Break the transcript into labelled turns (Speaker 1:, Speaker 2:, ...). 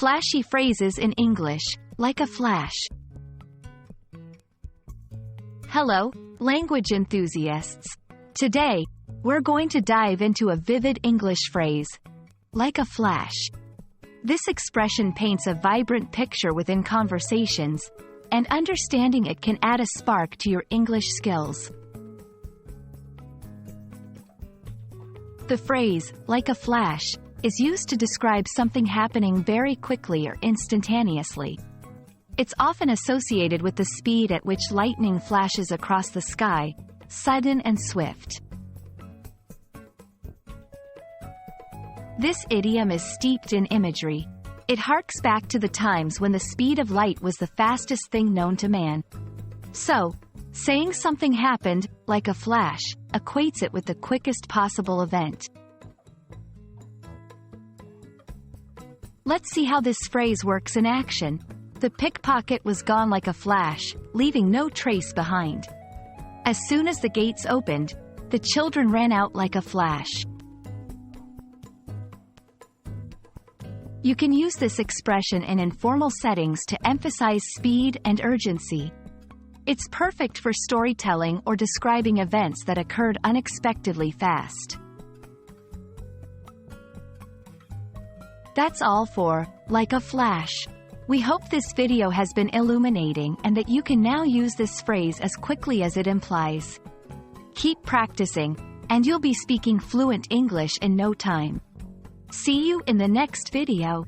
Speaker 1: Flashy phrases in English, like a flash. Hello, language enthusiasts. Today, we're going to dive into a vivid English phrase, like a flash. This expression paints a vibrant picture within conversations, and understanding it can add a spark to your English skills. The phrase, like a flash, is used to describe something happening very quickly or instantaneously. It's often associated with the speed at which lightning flashes across the sky, sudden and swift. This idiom is steeped in imagery. It harks back to the times when the speed of light was the fastest thing known to man. So, saying something happened, like a flash, equates it with the quickest possible event. Let's see how this phrase works in action. The pickpocket was gone like a flash, leaving no trace behind. As soon as the gates opened, the children ran out like a flash. You can use this expression in informal settings to emphasize speed and urgency. It's perfect for storytelling or describing events that occurred unexpectedly fast. That's all for like a flash. We hope this video has been illuminating and that you can now use this phrase as quickly as it implies. Keep practicing, and you'll be speaking fluent English in no time. See you in the next video.